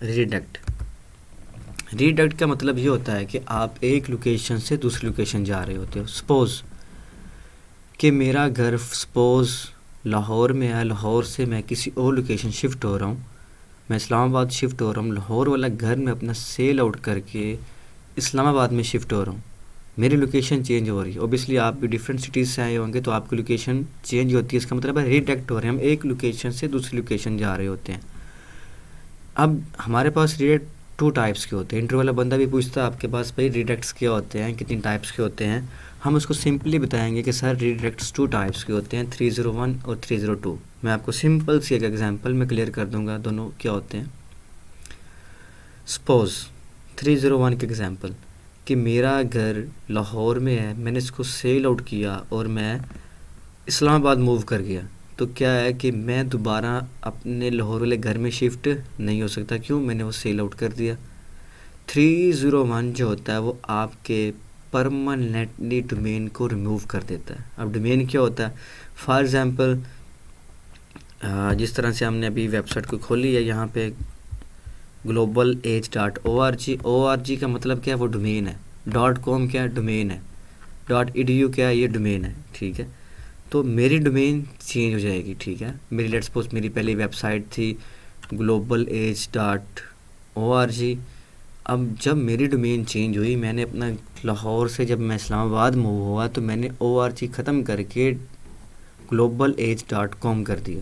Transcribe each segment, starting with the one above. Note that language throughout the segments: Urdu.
ریڈائریکٹ. ریڈائریکٹ کا مطلب یہ ہوتا ہے کہ آپ ایک لوکیشن سے دوسری لوکیشن جا رہے ہوتے ہو. سپوز کہ میرا گھر سپوز لاہور میں ہے، لاہور سے میں کسی اور لوکیشن شفٹ ہو رہا ہوں، میں اسلام آباد شفٹ ہو رہا ہوں. لاہور والا گھر میں اپنا سیل آؤٹ کر کے اسلام آباد میں شفٹ ہو رہا ہوں، میری لوکیشن چینج ہو رہی ہے. اوبیسلی آپ بھی ڈفرینٹ سٹیز سے آئے ہوں گے تو آپ کی لوکیشن چینج ہوتی ہے. اس کا مطلب ہے ریڈائریکٹ ہو رہے ہیں، ہم ایک لوکیشن سے دوسری لوکیشن جا رہے ہوتے ہیں. اب ہمارے پاس ریڈائریکٹ 2 ٹائپس کے ہوتے ہیں. انٹرویو والا بندہ بھی پوچھتا ہے آپ کے پاس بھائی ریڈائریکٹس کیا ہوتے ہیں، کتنی ٹائپس کے ہوتے ہیں. ہم اس کو سمپلی بتائیں گے کہ سر ریڈائریکٹس 2 ٹائپس کے ہوتے ہیں، 301 اور 302. میں آپ کو سمپل سی ایک ایگزامپل میں کلیئر کر دوں گا دونوں کیا ہوتے ہیں. سپوز 301 کے ایگزامپل کہ میرا گھر لاہور میں ہے، میں نے اس کو سیل آؤٹ کیا اور میں اسلام آباد موو کر گیا، تو کیا ہے کہ میں دوبارہ اپنے لاہور والے گھر میں شفٹ نہیں ہو سکتا. کیوں؟ میں نے وہ سیل آؤٹ کر دیا. 301 جو ہوتا ہے وہ آپ کے پرماننٹلی ڈومین کو ریموو کر دیتا ہے. اب ڈومین کیا ہوتا ہے؟ فار ایگزامپل جس طرح سے ہم نے ابھی ویب سائٹ کو کھولی ہے، یہاں پہ global-age.org. org کا مطلب کیا ہے؟ وہ ڈومین ہے. .com کیا ہے؟ ڈومین ہے. .edu کیا ہے؟ یہ ڈومین ہے. ٹھیک ہے، تو میری ڈومین چینج ہو جائے گی. ٹھیک ہے، میری لیٹس سپوز میری پہلی ویب سائٹ تھی global-age.org. اب جب میری ڈومین چینج ہوئی، میں نے اپنا لاہور سے جب میں اسلام آباد موو ہوا تو میں نے org ختم کر کے global-age.com کر دیا.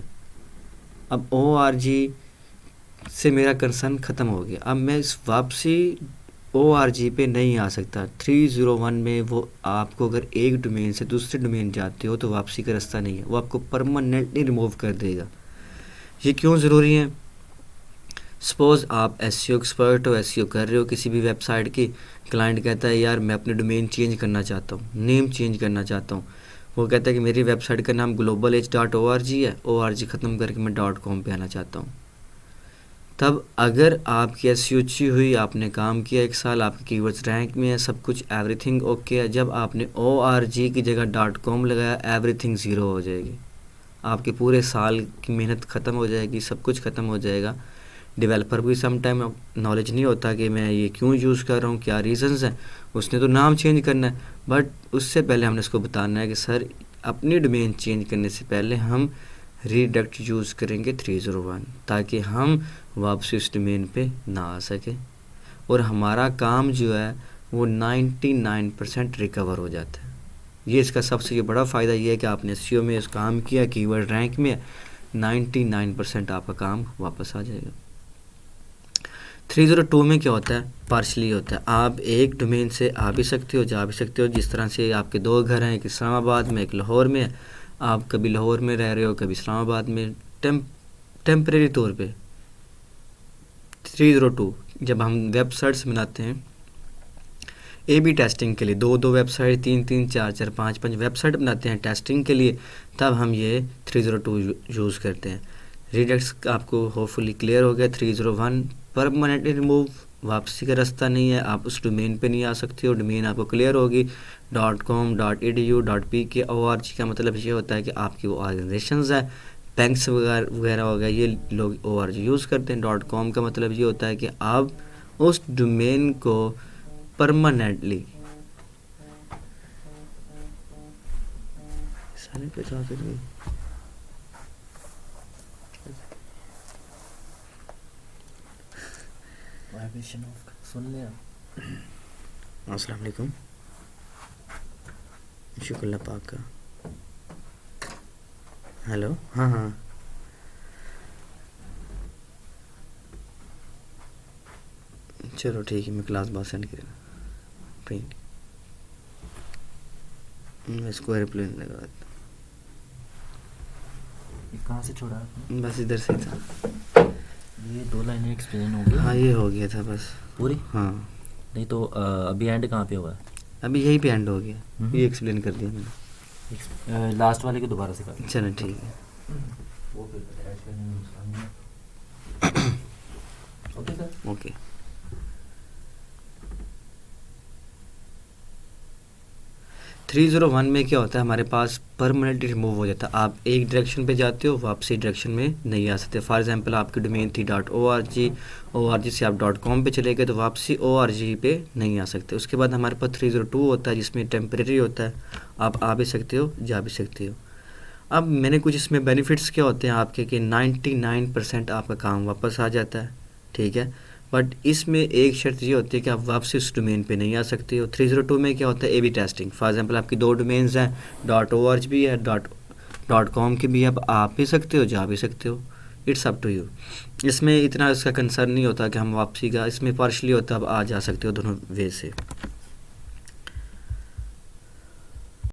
اب org سے میرا کنسرن ختم ہو گیا. اب میں اس واپسی org پہ نہیں آ سکتا. 301 میں وہ آپ کو اگر ایک ڈومین سے دوسرے ڈومین جاتے ہو تو واپسی کا راستہ نہیں ہے، وہ آپ کو پرماننٹلی ریموو کر دے گا. یہ کیوں ضروری ہے؟ سپوز آپ SEO ایکسپرٹ ہو، SEO کر رہے ہو کسی بھی ویب سائٹ کی، کلائنٹ کہتا ہے یار میں اپنی ڈومین چینج کرنا چاہتا ہوں، نیم چینج کرنا چاہتا ہوں. وہ کہتا ہے کہ میری ویب سائٹ کا نام global-age.org ہے، org ختم کر کے میں .com پہ آنا چاہتا ہوں. تب اگر آپ کی SEO اچھی ہوئی، آپ نے کام کیا 1 سال، آپ کی کی ورڈز رینک میں ہے، سب کچھ ایوری تھنگ اوکے ہے، جب آپ نے org کی جگہ .com لگایا، ایوری تھنگ زیرو ہو جائے گی. آپ کے پورے سال کی محنت ختم ہو جائے گی، سب کچھ ختم ہو جائے گا. ڈیولپر کو سم ٹائم نالج نہیں ہوتا کہ میں یہ کیوں یوز کر رہا ہوں، کیا ریزنز ہیں. اس نے تو نام چینج کرنا ہے، بٹ اس سے پہلے ہم نے اس کو بتانا ہے کہ سر اپنی ڈومین چینج کرنے سے پہلے ہم ریڈائریکٹ یوز کریں گے 301، تاکہ ہم واپسی اس ڈومین پہ نہ آ سکے اور ہمارا کام جو ہے وہ 99% ریکور ہو جاتا ہے. یہ اس کا سب سے بڑا فائدہ یہ ہے کہ آپ نے SEO میں اس کام کیا، کی ورڈ رینک میں 99% آپ کا کام واپس آ جائے گا. 302 میں کیا ہوتا ہے؟ پارشلی ہوتا ہے. آپ ایک ڈومین سے آ بھی سکتے ہو، جا بھی سکتے ہو. جس طرح سے آپ کے 2 گھر ہیں، ایک اسلام آباد میں ایک لاہور میں ہے. آپ کبھی لاہور میں رہ رہے ہو، کبھی اسلام آباد میں، ٹیمپریری طور پہ. 302 جب ہم ویب سائٹس بناتے ہیں A/B ٹیسٹنگ کے لیے، 2 ویب سائٹ، 3 4 5 ویب سائٹ بناتے ہیں ٹیسٹنگ کے لیے، تب ہم یہ 302 یوز کرتے ہیں. ریڈائریکٹس آپ کو ہوپ فلی کلیئر ہو گیا. 301 پرماننٹلی ریموو، واپسی کا راستہ نہیں ہے، آپ اس ڈومین پہ نہیں آ سکتے ہو. ڈومین آپ کو کلیئر ہوگی. .com .edu .pk org کا مطلب یہ ہوتا ہے کہ آپ کی وہ آرگنائزیشنز ہیں، بینکس وغیرہ ہو گیا، یہ لوگ org یوز کرتے ہیں. .com کا مطلب یہ ہوتا ہے کہ آپ اس ڈومین کو پرماننٹلی سن لیا. السلام علیکم، شکر اللہ پاک کا. ہیلو، ہاں چلو ٹھیک ہے، میں کلاس بعد سینڈ کرے گا. میں اس کو ایئرپلین لگا دیتا ہوں. کہاں سے چھوڑا آپ نے؟ بس ادھر سے تھا. یہ 2 لائنیں ایکسپلین ہو گئی. ہاں یہ ہو گیا تھا بس پوری. ہاں نہیں تو ابھی اینڈ کہاں پہ ہوا ہے؟ ابھی یہی پہ اینڈ ہو گیا. یہ ایکسپلین کر دیا میں نے. لاسٹ والے کو دوبارہ سے کر. چلو ٹھیک ہے. Okay sir. اوکے. 301 میں کیا ہوتا ہے ہمارے پاس پرماننٹلی ریموو ہو جاتا ہے. آپ ایک ڈائریکشن پہ جاتے ہو واپسی ڈائریکشن میں نہیں آ سکتے. فار ایگزامپل آپ کی ڈومین تھی .org، .org سے آپ .com پہ چلے گئے تو واپسی .org پہ نہیں آ سکتے. اس کے بعد ہمارے پاس 302 ہوتا ہے جس میں ٹیمپریری ہوتا ہے، آپ آ بھی سکتے ہو جا بھی سکتے ہو. اب میں نے کچھ اس میں بینیفٹس کیا ہوتے ہیں آپ کے کہ 99% آپ کا کام واپس آ جاتا ہے، ٹھیک ہے. بٹ اس میں ایک شرط یہ ہوتی ہے کہ آپ واپسی اس ڈومین پہ نہیں آ سکتے ہو. 302 میں کیا ہوتا ہے اے بی ٹیسٹنگ. فار ایگزامپل آپ کی 2 ڈومینز ہیں، .org بھی ہے، .com کی بھی ہے، اب آپ بھی سکتے ہو جا بھی سکتے ہو. It's up to you. اس میں اتنا اس کا کنسرن نہیں ہوتا کہ ہم واپسی کا، اس میں پارشلی ہوتا ہے، اب آ جا سکتے ہو دونوں وے سے.